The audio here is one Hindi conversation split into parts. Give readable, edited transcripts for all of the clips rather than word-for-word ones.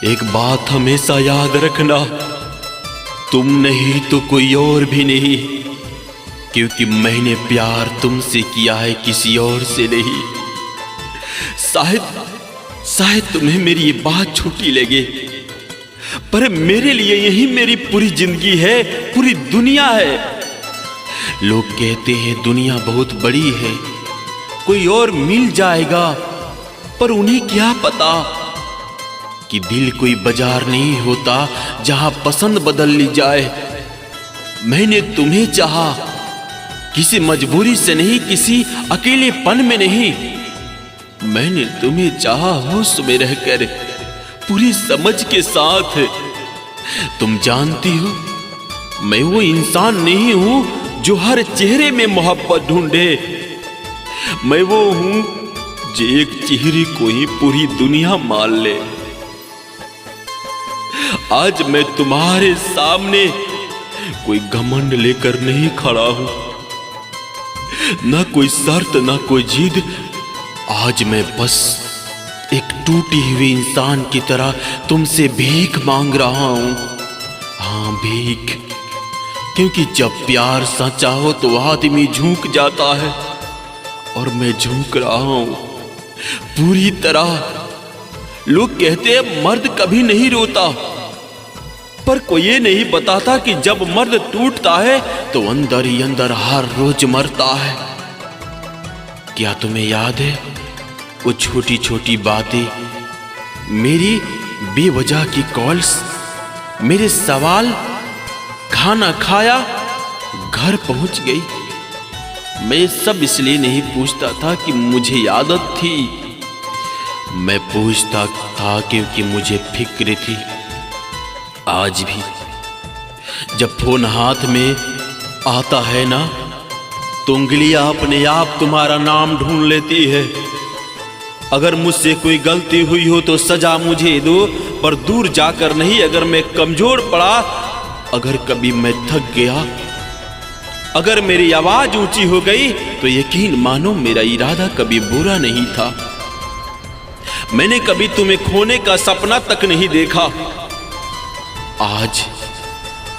एक बात हमेशा याद रखना, तुम नहीं तो कोई और भी नहीं, क्योंकि मैंने प्यार तुमसे किया है, किसी और से नहीं। शायद तुम्हें मेरी ये बात छोटी लगे, पर मेरे लिए यही मेरी पूरी जिंदगी है, पूरी दुनिया है। लोग कहते हैं दुनिया बहुत बड़ी है, कोई और मिल जाएगा, पर उन्हें क्या पता कि दिल कोई बाजार नहीं होता जहां पसंद बदल ली जाए। मैंने तुम्हें चाहा, किसी मजबूरी से नहीं, किसी अकेलेपन में नहीं। मैंने तुम्हें चाहा होश में रहकर, पूरी समझ के साथ। तुम जानती हो मैं वो इंसान नहीं हूं जो हर चेहरे में मोहब्बत ढूंढे। मैं वो हूं जो एक चेहरे को ही पूरी दुनिया मान ले। आज मैं तुम्हारे सामने कोई घमंड लेकर नहीं खड़ा हूं, ना कोई शर्त, ना कोई जिद। आज मैं बस एक टूटी हुई इंसान की तरह तुमसे भीख मांग रहा हूं। हाँ, भीख, क्योंकि जब प्यार सच्चा हो तो आदमी झुक जाता है, और मैं झुक रहा हूं पूरी तरह। लोग कहते हैं मर्द कभी नहीं रोता, पर कोई ये नहीं बताता कि जब मर्द टूटता है तो अंदर ही अंदर हर रोज मरता है। क्या तुम्हें याद है वो छोटी छोटी बातें, मेरी बेवजह की कॉल्स, मेरे सवाल, खाना खाया, घर पहुंच गई। मैं सब इसलिए नहीं पूछता था कि मुझे आदत थी, मैं पूछता था क्योंकि मुझे फिक्र थी। आज भी जब फोन हाथ में आता है ना, तो उंगलियां अपने आप तुम्हारा नाम ढूंढ लेती है। अगर मुझसे कोई गलती हुई हो तो सजा मुझे दो, पर दूर जाकर नहीं। अगर मैं कमजोर पड़ा, अगर कभी मैं थक गया, अगर मेरी आवाज ऊंची हो गई, तो यकीन मानो मेरा इरादा कभी बुरा नहीं था। मैंने कभी तुम्हें खोने का सपना तक नहीं देखा।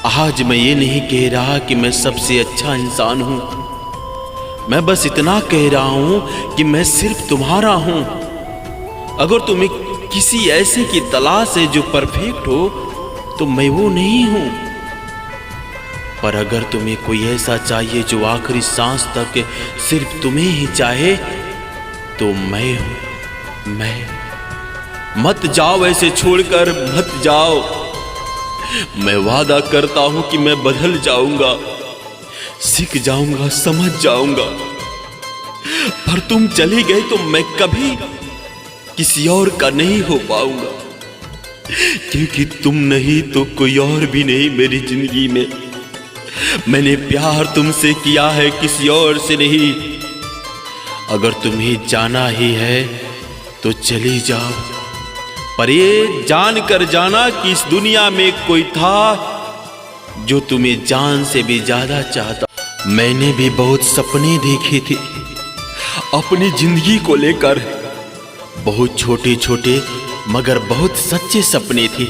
आज मैं ये नहीं कह रहा कि मैं सबसे अच्छा इंसान हूं, मैं बस इतना कह रहा हूं कि मैं सिर्फ तुम्हारा हूं। अगर तुम्हें किसी ऐसे की तलाश है जो परफेक्ट हो, तो मैं वो नहीं हूं। पर अगर तुम्हें कोई ऐसा चाहिए जो आखिरी सांस तक सिर्फ तुम्हें ही चाहे, तो मैं हूं। मैं। मत जाओ ऐसे छोड़कर, मत जाओ। मैं वादा करता हूं कि मैं बदल जाऊंगा, सीख जाऊंगा, समझ जाऊंगा। पर तुम चली गई तो मैं कभी किसी और का नहीं हो पाऊंगा, क्योंकि तुम नहीं तो कोई और भी नहीं मेरी जिंदगी में। मैंने प्यार तुमसे किया है, किसी और से नहीं। अगर तुम्हें जाना ही है तो चली जाओ, पर ये जान कर जाना कि इस दुनिया में कोई था जो तुम्हें जान से भी ज्यादा चाहता। मैंने भी बहुत सपने देखे थे अपनी जिंदगी को लेकर, बहुत छोटे छोटे मगर बहुत सच्चे सपने थे।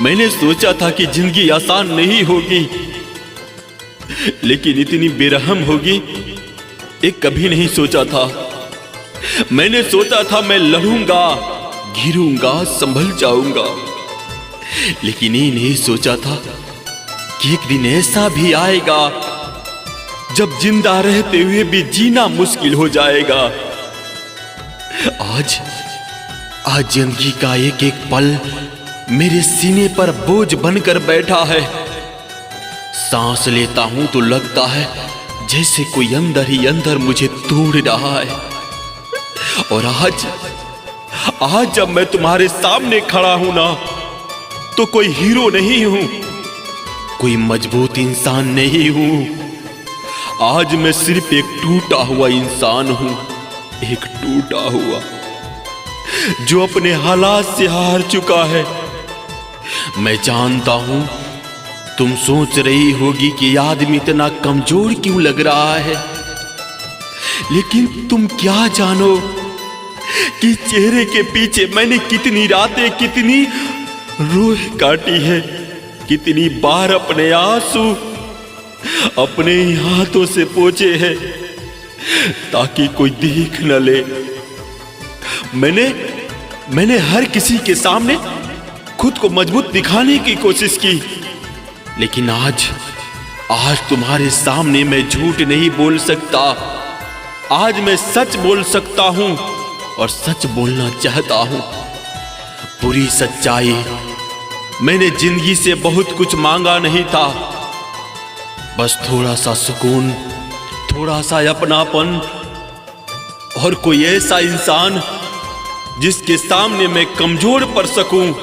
मैंने सोचा था कि जिंदगी आसान नहीं होगी, लेकिन इतनी बेरहम होगी ये कभी नहीं सोचा था। मैंने सोचा था मैं लड़ूंगा, गिरूंगा, संभल जाऊंगा, लेकिन ये नहीं सोचा था कि एक दिन ऐसा भी आएगा जब जिंदा रहते हुए भी जीना मुश्किल हो जाएगा। आज जिंदगी का एक एक पल मेरे सीने पर बोझ बनकर बैठा है। सांस लेता हूं तो लगता है जैसे कोई अंदर ही अंदर मुझे तोड़ रहा है। और आज जब मैं तुम्हारे सामने खड़ा हूं ना, तो कोई हीरो नहीं हूं, कोई मजबूत इंसान नहीं हूं। आज मैं सिर्फ एक टूटा हुआ इंसान हूं, एक टूटा हुआ जो अपने हालात से हार चुका है। मैं जानता हूं तुम सोच रही होगी कि आदमी इतना कमजोर क्यों लग रहा है, लेकिन तुम क्या जानो कि चेहरे के पीछे मैंने कितनी रातें, कितनी रूह काटी है, कितनी बार अपने आंसू अपने ही हाथों से पोंछे हैं ताकि कोई देख न ले। मैंने हर किसी के सामने खुद को मजबूत दिखाने की कोशिश की, लेकिन आज तुम्हारे सामने मैं झूठ नहीं बोल सकता। आज मैं सच बोल सकता हूं और सच बोलना चाहता हूं। पूरी सच्चाई, मैंने जिंदगी से बहुत कुछ मांगा नहीं था, बस थोड़ा सा सुकून, थोड़ा सा अपनापन और कोई ऐसा इंसान जिसके सामने मैं कमजोर पड़ सकूं।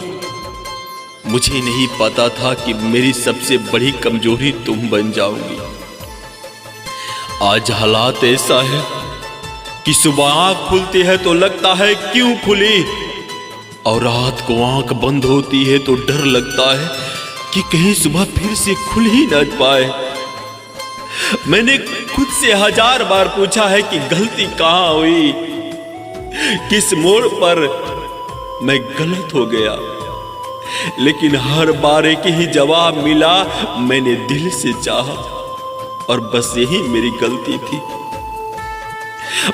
मुझे नहीं पता था कि मेरी सबसे बड़ी कमजोरी तुम बन जाओगी। आज हालात ऐसा है कि सुबह आंख खुलती है तो लगता है क्यों खुली, और रात को आंख बंद होती है तो डर लगता है कि कहीं सुबह फिर से खुल ही न पाए। मैंने खुद से 1000 बार पूछा है कि गलती कहां हुई, किस मोड़ पर मैं गलत हो गया, लेकिन हर बार एक ही जवाब मिला, मैंने दिल से चाहा और बस यही मेरी गलती थी।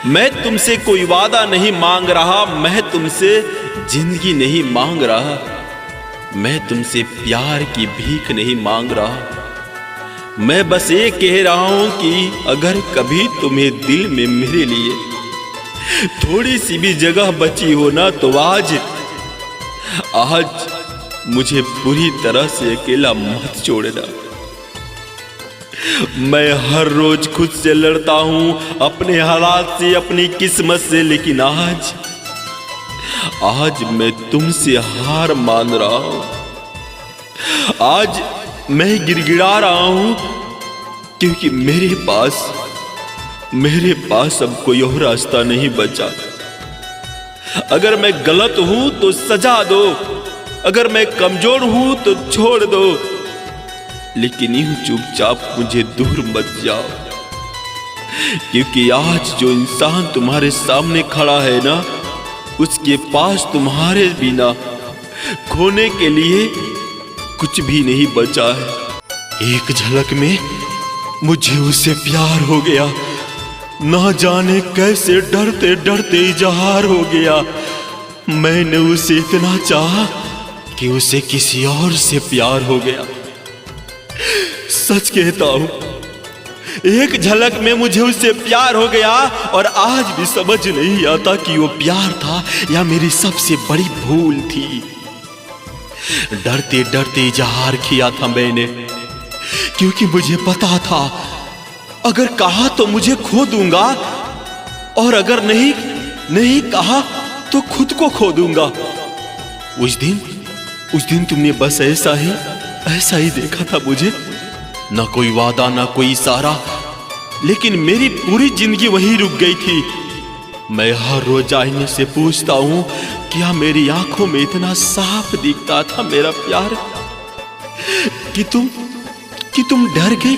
मैं तुमसे कोई वादा नहीं मांग रहा, मैं तुमसे जिंदगी नहीं मांग रहा, मैं तुमसे प्यार की भीख नहीं मांग रहा। मैं बस ये कह रहा हूं कि अगर कभी तुम्हें दिल में मेरे लिए थोड़ी सी भी जगह बची हो ना, तो आज मुझे पूरी तरह से अकेला मत छोड़ना। मैं हर रोज खुद से लड़ता हूं, अपने हालात से, अपनी किस्मत से, लेकिन आज मैं तुमसे हार मान रहा हूं। आज मैं गिड़गिड़ा रहा हूं क्योंकि मेरे पास अब कोई और रास्ता नहीं बचा। अगर मैं गलत हूं तो सजा दो, अगर मैं कमजोर हूं तो छोड़ दो, लेकिन यूं चुपचाप मुझे दूर मत जाओ, क्योंकि आज जो इंसान तुम्हारे सामने खड़ा है ना, उसके पास तुम्हारे बिना खोने के लिए कुछ भी नहीं बचा है। एक झलक में मुझे उससे प्यार हो गया, ना जाने कैसे डरते डरते इजहार हो गया। मैंने उसे इतना चाहा कि उसे किसी और से प्यार हो गया। सच कहता हूं, एक झलक में मुझे उससे प्यार हो गया और आज भी समझ नहीं आता कि वो प्यार था या मेरी सबसे बड़ी भूल थी। डरते डरते इजहार किया था मैंने, क्योंकि मुझे पता था अगर कहा तो मुझे खो दूंगा, और अगर नहीं कहा तो खुद को खो दूंगा। उस दिन तुमने बस ऐसा ही देखा था मुझे, ना कोई वादा, ना कोई इशारा, लेकिन मेरी पूरी जिंदगी वहीं रुक गई थी। मैं हर रोज आईने से पूछता हूं, क्या मेरी आंखों में इतना साफ दिखता था मेरा प्यार कि तुम डर गई?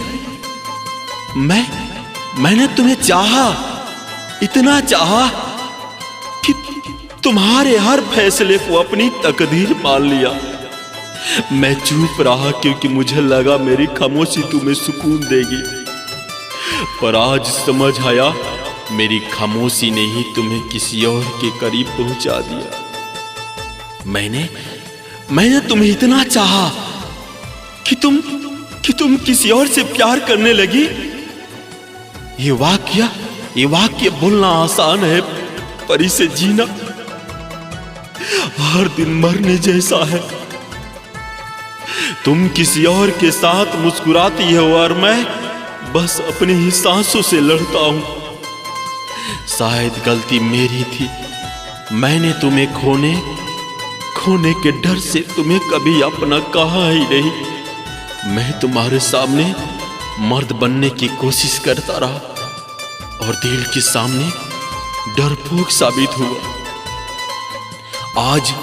मैंने तुम्हें चाहा, इतना चाहा कि तुम्हारे हर फैसले को अपनी तकदीर मान लिया। मैं चुप रहा क्योंकि मुझे लगा मेरी खामोशी तुम्हें सुकून देगी, पर आज समझ आया मेरी खामोशी ने ही तुम्हें किसी और के करीब पहुंचा दिया। मैंने तुम्हें इतना चाहा कि तुम किसी और से प्यार करने लगी। ये वाक्य बोलना आसान है, पर इसे जीना हर दिन मरने जैसा है। तुम किसी और के साथ मुस्कुराती हो और मैं बस अपनी ही सांसों से लड़ता हूं। शायद गलती मेरी थी, मैंने तुम्हें खोने के डर से तुम्हें कभी अपना कहा ही नहीं। मैं तुम्हारे सामने मर्द बनने की कोशिश करता रहा और दिल के सामने डरपोक साबित हुआ। आज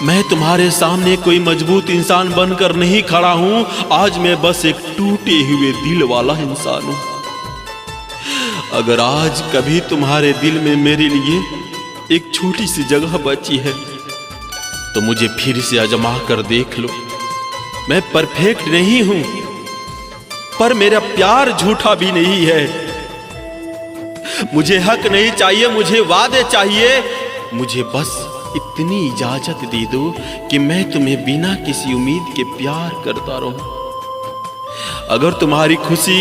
मैं तुम्हारे सामने कोई मजबूत इंसान बनकर नहीं खड़ा हूं, आज मैं बस एक टूटे हुए दिल वाला इंसान हूं। अगर आज कभी तुम्हारे दिल में मेरे लिए एक छोटी सी जगह बची है तो मुझे फिर से आजमा कर देख लो। मैं परफेक्ट नहीं हूं, पर मेरा प्यार झूठा भी नहीं है। मुझे हक नहीं चाहिए, मुझे वादे चाहिए। मुझे बस इतनी इजाजत दे दो कि मैं तुम्हें बिना किसी उम्मीद के प्यार करता रहूं। अगर तुम्हारी खुशी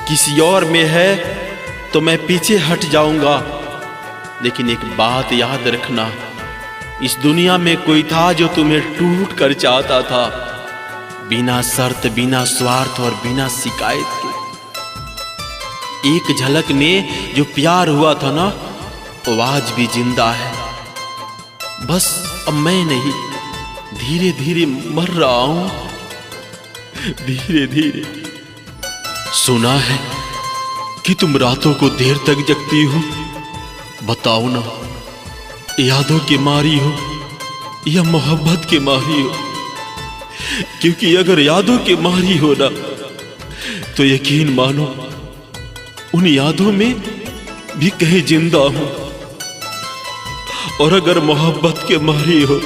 किसी और में है तो मैं पीछे हट जाऊंगा, लेकिन एक बात याद रखना, इस दुनिया में कोई था जो तुम्हें टूट कर चाहता था, बिना शर्त, बिना स्वार्थ और बिना शिकायत के। एक झलक में जो प्यार हुआ था ना, वो आज भी जिंदा है। बस अब मैं नहीं, धीरे धीरे मर रहा हूं, धीरे धीरे। सुना है कि तुम रातों को देर तक जगती हो। बताओ ना, यादों के मारी हो या मोहब्बत के मारी हो? क्योंकि अगर यादों के मारी हो ना, तो यकीन मानो उन यादों में भी कहीं जिंदा हूं। और अगर मोहब्बत के मारी हो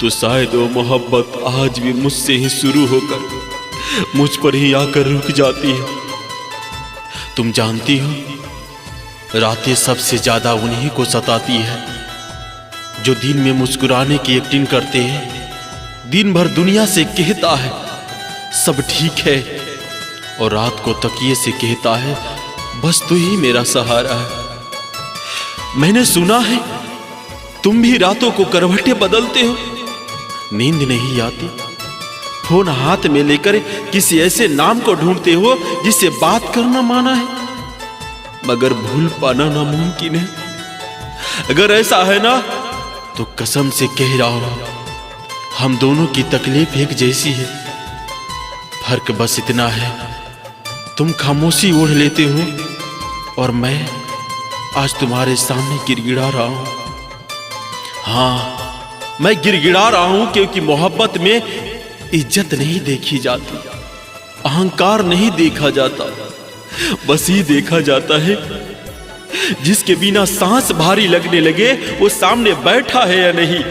तो शायद वो मोहब्बत आज भी मुझसे ही शुरू होकर मुझ पर ही आकर रुक जाती है। तुम जानती हो, रातें सबसे ज्यादा उन्हीं को सताती है जो दिन में मुस्कुराने की एक्टिंग करते हैं, दिन भर दुनिया से कहता है सब ठीक है, और रात को तकिए से कहता है बस तू ही मेरा सहारा है। मैंने सुना है तुम भी रातों को करवटें बदलते हो, नींद नहीं आती, फोन हाथ में लेकर किसी ऐसे नाम को ढूंढते हो जिससे बात करना माना है, मगर भूल पाना नामुमकिन है। अगर ऐसा है ना, तो कसम से कह रहा हूं, हम दोनों की तकलीफ एक जैसी है। फर्क बस इतना है, तुम खामोशी ओढ़ लेते हो और मैं आज तुम्हारे सामने गिड़गिड़ा रहा हूं। हाँ, मैं गिड़गिड़ा रहा हूं क्योंकि मोहब्बत में इज्जत नहीं देखी जाती, अहंकार नहीं देखा जाता, बस ही देखा जाता है जिसके बिना सांस भारी लगने लगे वो सामने बैठा है या नहीं।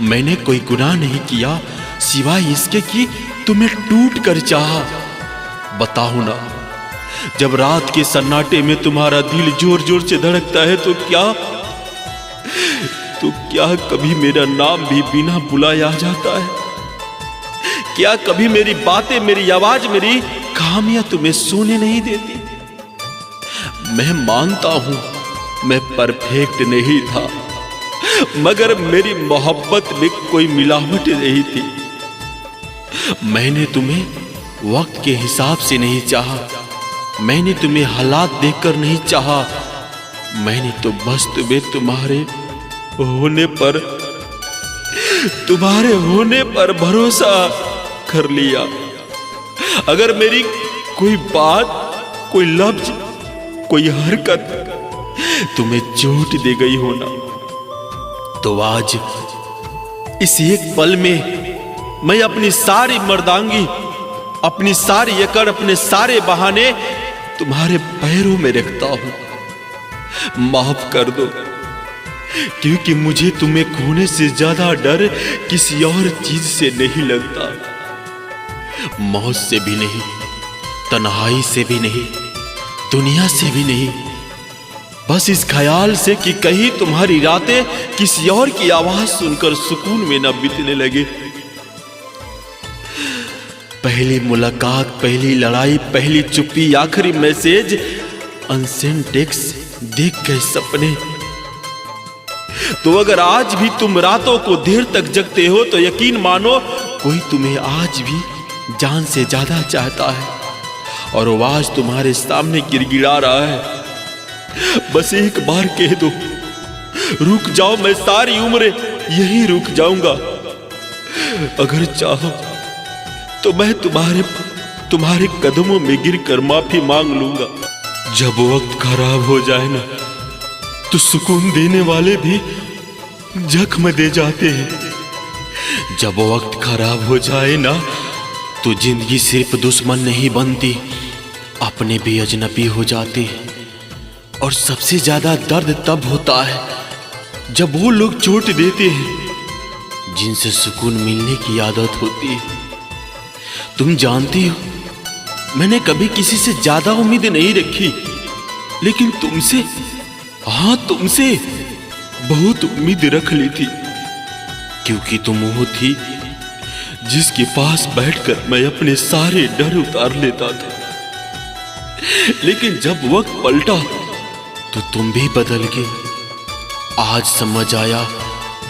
मैंने कोई गुनाह नहीं किया सिवाय इसके कि तुम्हें टूट कर चाहा। बताओ ना, जब रात के सन्नाटे में तुम्हारा दिल जोर जोर से धड़कता है तो क्या कभी मेरा नाम भी बिना बुलाए आ जाता है? क्या कभी मेरी बातें, मेरी आवाज, मेरी कहानियां तुम्हें सोने नहीं देती? मैं मानता हूं मैं परफेक्ट नहीं था, मगर मेरी मोहब्बत में कोई मिलावट नहीं थी। मैंने तुम्हें वक्त के हिसाब से नहीं चाहा, मैंने तुम्हें हालात देखकर नहीं चाहा, मैंने तो बस तुम्हें तुम्हारे होने पर भरोसा कर लिया। अगर मेरी कोई बात, कोई लफ्ज, कोई हरकत तुम्हें चोट दे गई हो ना, तो आज इस एक पल में मैं अपनी सारी मर्दांगी, अपनी सारी अकड़, अपने सारे बहाने तुम्हारे पैरों में रखता हूं। माफ कर दो, क्योंकि मुझे तुम्हें खोने से ज्यादा डर किसी और चीज से नहीं लगता। मौत से भी नहीं, तन्हाई से भी नहीं, दुनिया से भी नहीं, बस इस ख्याल से कि कहीं तुम्हारी रातें किसी और की आवाज सुनकर सुकून में न बीतने लगे। पहली मुलाकात, पहली लड़ाई, पहली चुप्पी, आखिरी मैसेज, अनसेंड टेक्स्ट, देख गए सपने। तो अगर आज भी तुम रातों को देर तक जगते हो तो यकीन मानो कोई तुम्हें आज भी जान से ज्यादा चाहता है, और वो आज तुम्हारे सामने गिड़गिड़ा रहा है। बस एक बार कह दो, रुक जाओ, मैं सारी उम्र यहीं रुक जाऊंगा। अगर चाहो तो मैं तुम्हारे कदमों में गिरकर माफी मांग लूंगा। जब वक्त खराब हो जाए ना, तो सुकून देने वाले भी जख्म दे जाते हैं। जब वक्त खराब हो जाए ना, तो जिंदगी सिर्फ दुश्मन नहीं बनती, अपने भी अजनबी हो जाते हैं। और सबसे ज्यादा दर्द तब होता है जब वो लोग चोट देते हैं जिनसे सुकून मिलने की आदत होती है। तुम जानती हो, मैंने कभी किसी से ज्यादा उम्मीद नहीं रखी, लेकिन तुमसे, हाँ तुमसे बहुत उम्मीद रख ली थी, क्योंकि तुम वो थी जिसके पास बैठकर मैं अपने सारे डर उतार लेता था। लेकिन जब वक्त पलटा तो तुम भी बदल गए। आज समझ आया,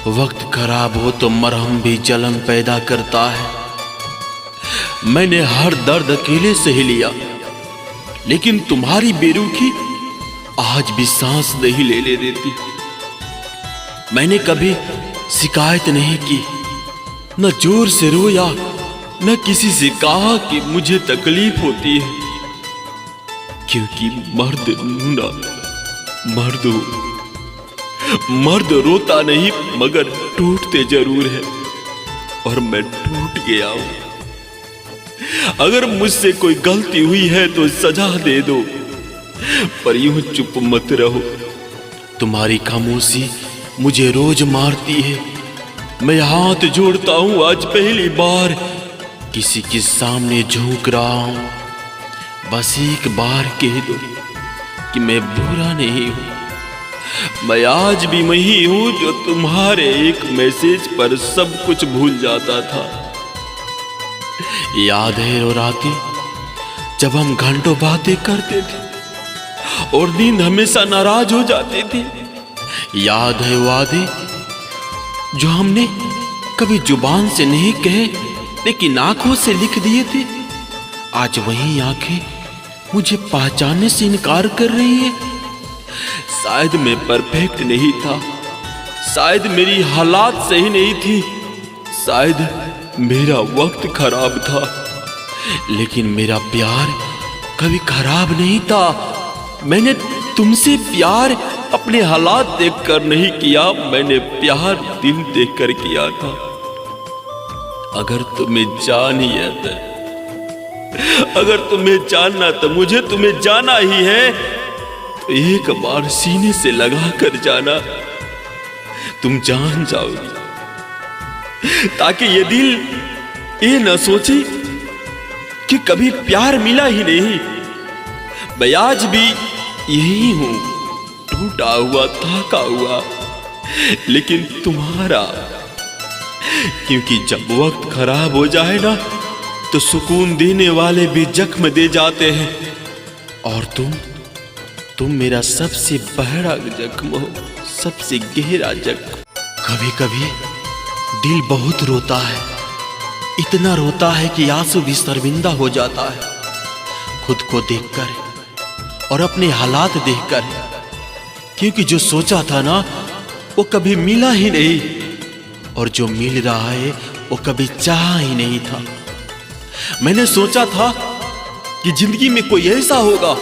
वक्त खराब हो तो मरहम भी जलन पैदा करता है। मैंने हर दर्द अकेले सह लिया, लेकिन तुम्हारी बेरुखी आज भी सांस नहीं लेने देती। मैंने कभी शिकायत नहीं की, न जोर से रोया, न किसी से कहा कि मुझे तकलीफ होती है, क्योंकि मर्द रोता नहीं मगर टूटते जरूर है, और मैं टूट गया हूं। अगर मुझसे कोई गलती हुई है तो सजा दे दो, पर यूं चुप मत रहो। तुम्हारी खामोशी मुझे रोज मारती है। मैं हाथ जोड़ता हूं, आज पहली बार किसी के सामने झुक रहा हूं। बस एक बार कह दो कि मैं बुरा नहीं हूं। मैं आज भी वही हूं जो तुम्हारे एक मैसेज पर सब कुछ भूल जाता था। याद है वो रातें जब हम घंटों बातें करते थे और नींद हमेशा नाराज हो जाती थी। याद है वादे जो हमने कभी जुबान से नहीं कहे लेकिन आंखों से लिख दिए थे। आज वही आंखें मुझे पहचानने से इनकार कर रही है। शायद मैं परफेक्ट नहीं था, शायद मेरी हालात सही नहीं थी, शायद मेरा वक्त खराब था, लेकिन मेरा प्यार कभी खराब नहीं था। मैंने तुमसे प्यार अपने हालात देखकर नहीं किया, मैंने प्यार दिल देखकर किया था। अगर तुम्हें जानिए तो, अगर तुम्हें जानना तो मुझे तुम्हें जाना ही है, तो एक बार सीने से लगा कर जाना, तुम जान जाओगी, ताकि ये दिल ये न सोचे कि कभी प्यार मिला ही नहीं। मैं आज भी यही हूं, टूटा हुआ, थका हुआ, लेकिन तुम्हारा। क्योंकि जब वक्त खराब हो जाए ना, तो सुकून देने वाले भी जख्म दे जाते हैं, और तुम मेरा सबसे बड़ा जख्म हो, सबसे गहरा जख्म। कभी कभी दिल बहुत रोता है, इतना रोता है कि आंसू भी शर्मिंदा हो जाता है, खुद को देखकर और अपने हालात देखकर। क्योंकि जो सोचा था ना वो कभी मिला ही नहीं, और जो मिल रहा है वो कभी चाहा ही नहीं था। मैंने सोचा था कि जिंदगी में कोई ऐसा होगा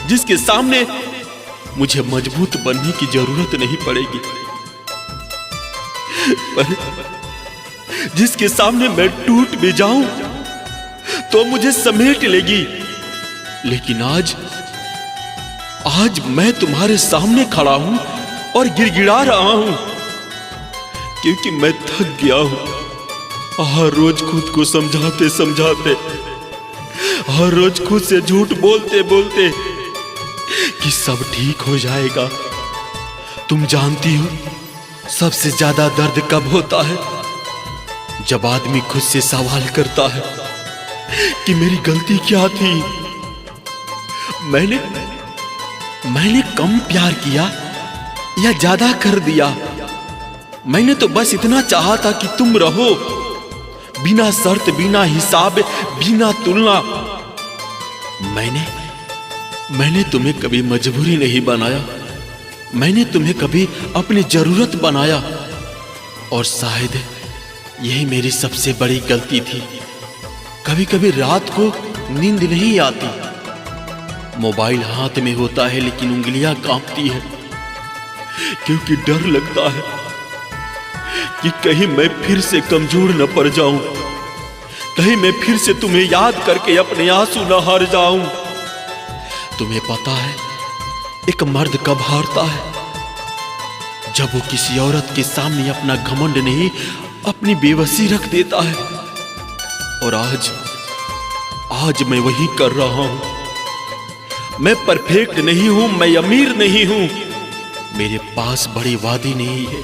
जिसके सामने मुझे मजबूत बनने की जरूरत नहीं पड़ेगी, पर जिसके सामने मैं टूट भी जाऊं तो मुझे समेट लेगी। लेकिन आज मैं तुम्हारे सामने खड़ा हूं और गिड़गिड़ा रहा हूं, क्योंकि मैं थक गया हूं हर रोज खुद को समझाते समझाते, हर रोज खुद से झूठ बोलते बोलते कि सब ठीक हो जाएगा। तुम जानती हो सबसे ज्यादा दर्द कब होता है? जब आदमी खुद से सवाल करता है कि मेरी गलती क्या थी। मैंने कम प्यार किया या ज्यादा कर दिया? मैंने तो बस इतना चाहा था कि तुम रहो, बिना शर्त, बिना हिसाब, बिना तुलना। मैंने तुम्हें कभी मजबूरी नहीं बनाया, मैंने तुम्हें कभी अपनी जरूरत बनाया, और शायद यही मेरी सबसे बड़ी गलती थी। कभी कभी रात को नींद नहीं आती, मोबाइल हाथ में होता है लेकिन उंगलियां कांपती है, क्योंकि डर लगता है कि कहीं मैं फिर से कमजोर न पड़ जाऊं, कहीं मैं फिर से तुम्हें याद करके अपने आंसू न हार जाऊं। तुम्हें पता है एक मर्द कब हारता है? जब वो किसी औरत के सामने अपना घमंड नहीं, अपनी बेबसी रख देता है। और आज मैं वही कर रहा हूं। मैं परफेक्ट नहीं हूं, मैं अमीर नहीं हूं, मेरे पास बड़ी वादी नहीं है,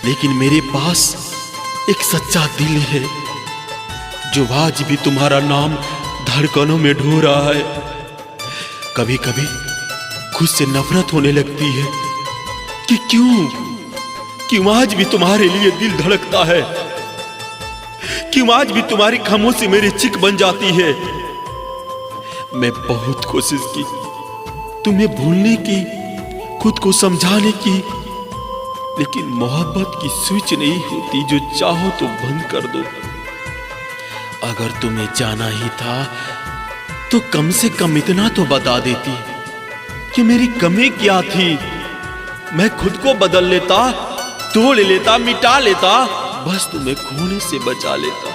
लेकिन मेरे पास एक सच्चा दिल है जो आज भी तुम्हारा नाम धड़कनों में ढो रहा है। कभी कभी खुद से नफरत होने लगती है कि क्यों आज भी तुम्हारे लिए दिल धड़कता है, क्यों आज भी तुम्हारी खामोशी मेरी चिक बन जाती है। मैं बहुत कोशिश की तुम्हें भूलने की, खुद को समझाने की, लेकिन मोहब्बत की स्विच नहीं होती जो चाहो तो बंद कर दो। अगर तुम्हें जाना ही था तो कम से कम इतना तो बता देती कि मेरी कमी क्या थी। मैं खुद को बदल लेता, तोड़ लेता, मिटा लेता, बस तुम्हें खोने से बचा लेता।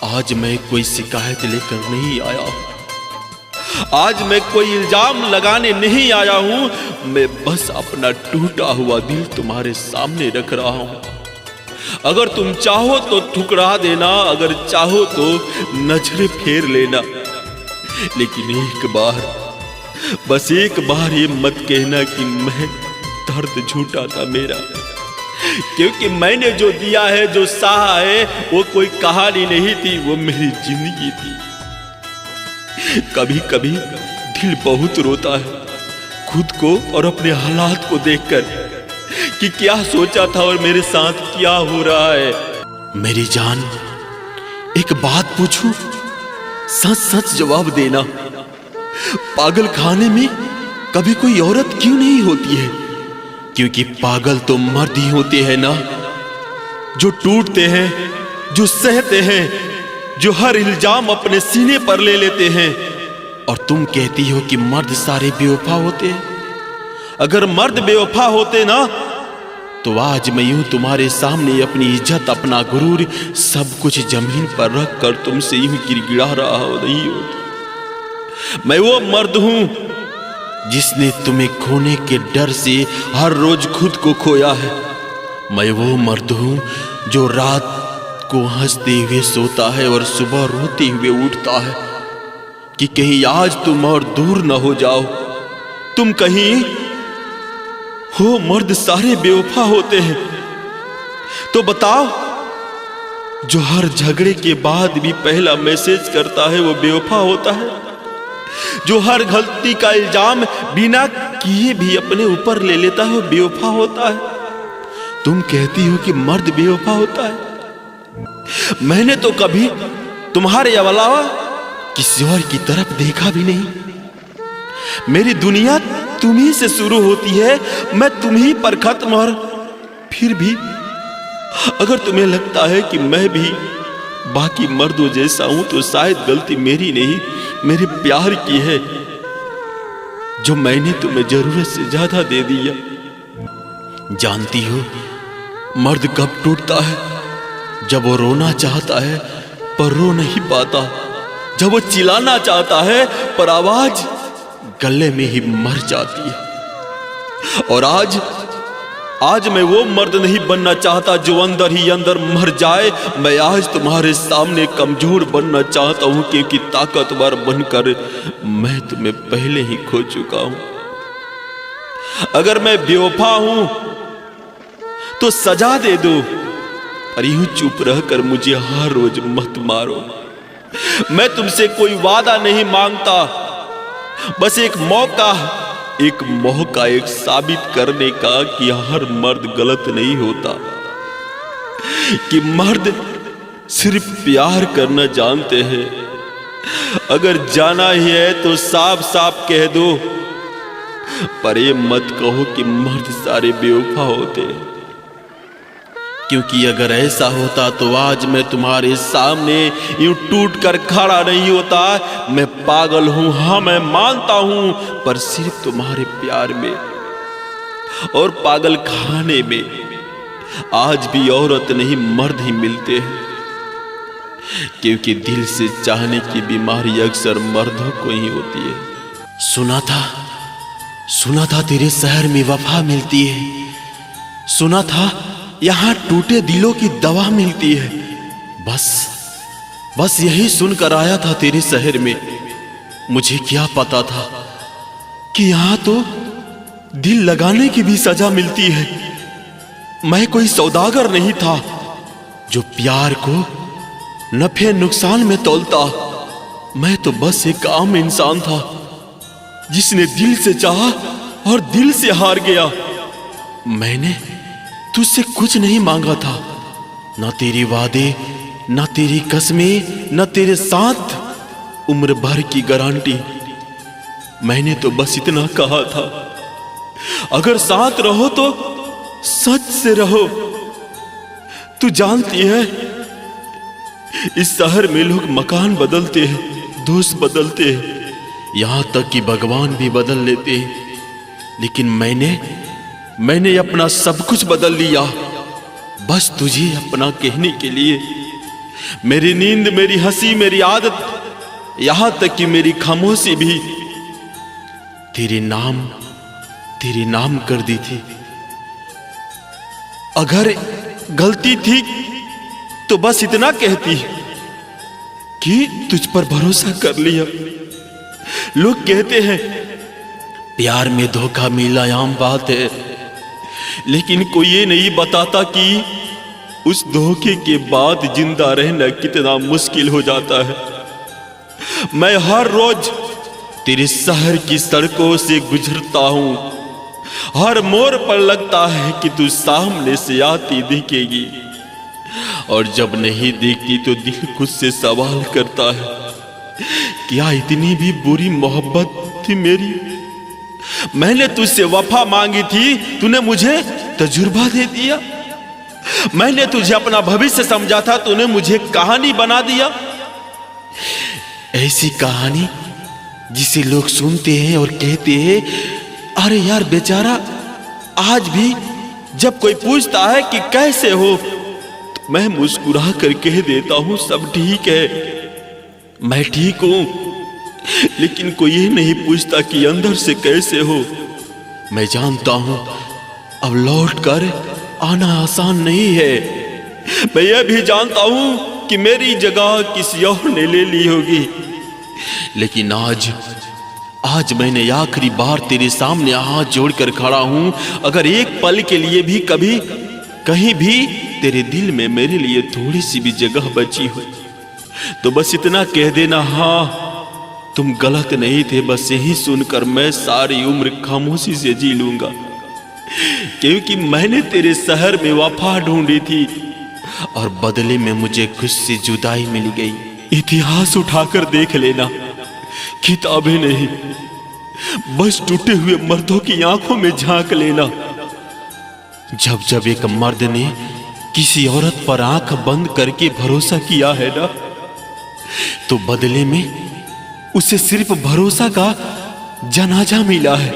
आज मैं कोई शिकायत लेकर नहीं आया हूं, आज मैं कोई इल्जाम लगाने नहीं आया हूं, मैं बस अपना टूटा हुआ दिल तुम्हारे सामने रख रहा हूं। अगर तुम चाहो तो ठुकरा देना, अगर चाहो तो नजरें फेर लेना, लेकिन एक बार, बस एक बार ये मत कहना कि मैं दर्द झूठा था मेरा, क्योंकि मैंने जो दिया है, जो सहा है, वो कोई कहानी नहीं थी, वो मेरी जिंदगी थी। कभी कभी दिल बहुत रोता है खुद को और अपने हालात को देखकर कि क्या सोचा था और मेरे साथ क्या हो रहा है। मेरी जान, एक बात पूछूं, सच सच जवाब देना। पागल खाने में कभी कोई औरत क्यों नहीं होती है? क्योंकि पागल तो मर्द ही होते हैं ना, जो टूटते हैं, जो सहते हैं, जो हर इल्जाम अपने सीने पर ले लेते हैं। और तुम कहती हो कि मर्द सारे बेवफा होते हैं। अगर मर्द बेवफा होते ना, तो आज मैं यूं तुम्हारे सामने अपनी इज्जत, अपना गुरूर, सब कुछ जमीन पर रख कर तुमसे यूं गिड़गिड़ा रहा हो नहीं होता। मैं वो मर्द हूं जिसने तुम्हें खोने के डर से हर रोज खुद को खोया है। मैं वो मर्द हूं जो रात को हंसते हुए सोता है और सुबह रोते हुए उठता है कि कहीं आज तुम और दूर न हो जाओ। तुम कहीं हो, मर्द सारे बेवफा होते हैं। तो बताओ, जो हर झगड़े के बाद भी पहला मैसेज करता है वो बेवफा होता है? जो हर गलती का इल्जाम बिना किए भी अपने ऊपर ले लेता है वो बेवफा होता है? तुम कहती हो कि मर्द बेवफा होता है। मैंने तो कभी तुम्हारे अलावा किसी और की तरफ देखा भी नहीं। मेरी दुनिया तुम्ही से शुरू होती है, मैं तुम्ही पर खत्म। और फिर भी अगर तुम्हें लगता है कि मैं भी बाकी मर्दों जैसा हूं, तो शायद गलती मेरी नहीं, मेरे प्यार की है, जो मैंने तुम्हें जरूरत से ज्यादा दे दिया। जानती हो मर्द कब टूटता है? जब वो रोना चाहता है पर रो नहीं पाता, जब वो चिल्लाना चाहता है पर आवाज गले में ही मर जाती है। और आज मैं वो मर्द नहीं बनना चाहता जो अंदर ही अंदर मर जाए। मैं आज तुम्हारे सामने कमजोर बनना चाहता हूं, क्योंकि ताकतवर बनकर मैं तुम्हें पहले ही खो चुका हूं। अगर मैं बेवफा हूं तो सजा दे दो, पर यूं चुप रहकर मुझे हर रोज मत मारो। मैं तुमसे कोई वादा नहीं मांगता, बस एक मौका एक साबित करने का कि हर मर्द गलत नहीं होता, कि मर्द सिर्फ प्यार करना जानते हैं। अगर जाना ही है तो साफ साफ कह दो, पर ये मत कहो कि मर्द सारे बेवफा होते हैं, क्योंकि अगर ऐसा होता तो आज मैं तुम्हारे सामने यूं टूट कर खड़ा नहीं होता। मैं पागल हूं, हाँ मैं मानता हूं, पर सिर्फ तुम्हारे प्यार में। और पागल खाने में आज भी औरत नहीं मर्द ही मिलते हैं, क्योंकि दिल से चाहने की बीमारी अक्सर मर्दों को ही होती है। सुना था सुना था तेरे शहर में वफा मिलती है, सुना था यहां टूटे दिलों की दवा मिलती है। बस यही सुनकर आया था तेरे शहर में। मुझे क्या पता था कि यहां तो दिल लगाने की भी सजा मिलती है। मैं कोई सौदागर नहीं था जो प्यार को नफे नुकसान में तौलता। मैं तो बस एक आम इंसान था जिसने दिल से चाहा और दिल से हार गया। मैंने तुझसे कुछ नहीं मांगा था, ना तेरे वादे, ना तेरी कस्में, ना तेरे साथ उम्र भर की गारंटी। मैंने तो बस इतना कहा था, अगर साथ रहो तो सच से रहो। तू जानती है इस शहर में लोग मकान बदलते हैं, दोस्त बदलते हैं, यहां तक कि भगवान भी बदल लेते हैं। लेकिन मैंने अपना सब कुछ बदल लिया बस तुझे अपना कहने के लिए। मेरी नींद, मेरी हंसी, मेरी आदत, यहां तक कि मेरी खामोशी भी तेरे नाम कर दी थी। अगर गलती थी तो बस इतना कहती कि तुझ पर भरोसा कर लिया। लोग कहते हैं प्यार में धोखा मिलना आम बात है, लेकिन कोई ये नहीं बताता कि उस धोखे के बाद जिंदा रहना कितना मुश्किल हो जाता है। मैं हर रोज तेरे शहर की सड़कों से गुजरता हूं, हर मोड़ पर लगता है कि तू सामने से आती दिखेगी, और जब नहीं देखती तो दिल खुद से सवाल करता है, क्या इतनी भी बुरी मोहब्बत थी मेरी? मैंने तुझसे वफा मांगी थी, तूने मुझे तजुर्बा दे दिया। मैंने तुझे अपना भविष्य समझा था, तूने मुझे कहानी बना दिया। ऐसी कहानी जिसे लोग सुनते हैं और कहते हैं, अरे यार बेचारा, आज भी जब कोई पूछता है कि कैसे हो, तो मैं मुस्कुरा कर कह देता हूं सब ठीक है, मैं ठीक हूं। लेकिन कोई ये नहीं पूछता कि अंदर से कैसे हो। मैं जानता हूं अब लौट कर आना आसान नहीं है। मैं यह भी जानता हूं कि मेरी जगह किसी और ने ले ली होगी। लेकिन आज मैंने आखिरी बार तेरे सामने हाथ जोड़कर खड़ा हूं। अगर एक पल के लिए भी कहीं भी तेरे दिल में मेरे लिए थोड़ी सी भी जगह बची हो तो बस इतना कह देना, हाँ तुम गलत नहीं थे। बस यही सुनकर मैं सारी उम्र खामोशी से जी लूंगा, क्योंकि मैंने तेरे शहर में वफा ढूंढी थी और बदले में मुझे खुद से जुदाई मिल गई। इतिहास उठाकर देख लेना, किताबें नहीं, बस टूटे हुए मर्दों की आंखों में झांक लेना। जब एक मर्द ने किसी औरत पर आंख बंद करके भरोसा किया है ना, तो बदले में उसे सिर्फ भरोसा का जनाजा मिला है।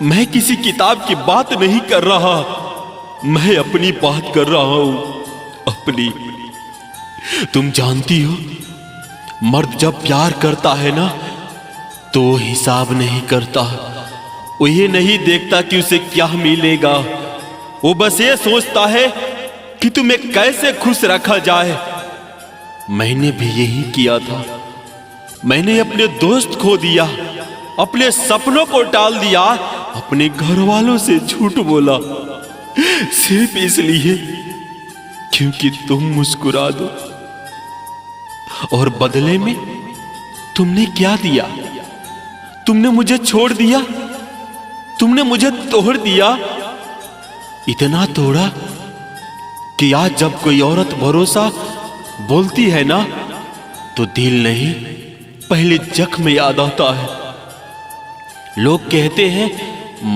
मैं किसी किताब की बात नहीं कर रहा, मैं अपनी बात कर रहा हूं, अपनी। तुम जानती हो, मर्द जब प्यार करता है ना तो हिसाब नहीं करता। वो ये नहीं देखता कि उसे क्या मिलेगा, वो बस ये सोचता है कि तुम्हें कैसे खुश रखा जाए। मैंने भी यही किया था। मैंने अपने दोस्त खो दिया, अपने सपनों को टाल दिया, अपने घर वालों से झूठ बोला, सिर्फ इसलिए क्योंकि तुम मुस्कुरा दो। और बदले में तुमने क्या दिया? तुमने मुझे छोड़ दिया, तुमने मुझे तोड़ दिया। इतना तोड़ा कि आज जब कोई औरत भरोसा बोलती है ना, तो दिल नहीं, पहले जख्म याद आता है। लोग कहते हैं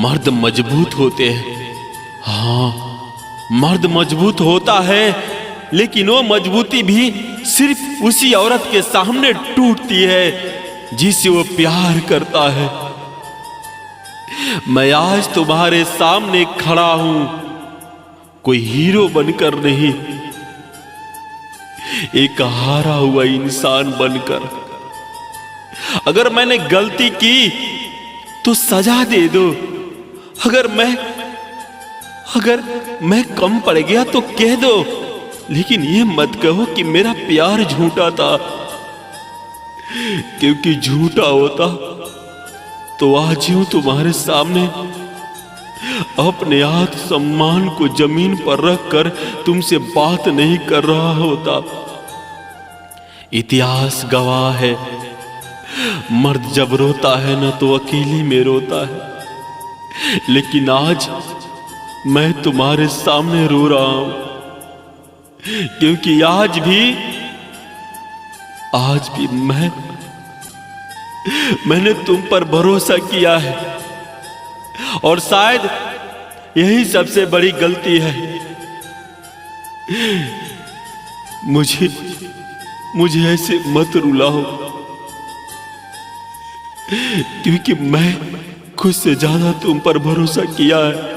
मर्द मजबूत होते हैं। हाँ, मर्द मजबूत होता है, लेकिन वो मजबूती भी सिर्फ उसी औरत के सामने टूटती है जिससे वो प्यार करता है। मैं आज तुम्हारे सामने खड़ा हूं, कोई हीरो बनकर नहीं, एक हारा हुआ इंसान बनकर। अगर मैंने गलती की तो सजा दे दो। अगर मैं कम पड़ गया तो कह दो, लेकिन ये मत कहो कि मेरा प्यार झूठा था, क्योंकि झूठा होता तो आज यूं तुम्हारे सामने अपने आत्मसम्मान को जमीन पर रखकर तुमसे बात नहीं कर रहा होता। इतिहास गवाह है, मर्द जब रोता है ना तो अकेले में रोता है, लेकिन आज मैं तुम्हारे सामने रो रहा हूं, क्योंकि आज भी मैंने तुम पर भरोसा किया है, और शायद यही सबसे बड़ी गलती है। मुझे ऐसे मत रुलाओ, क्योंकि मैं खुद से ज्यादा तुम पर भरोसा किया है।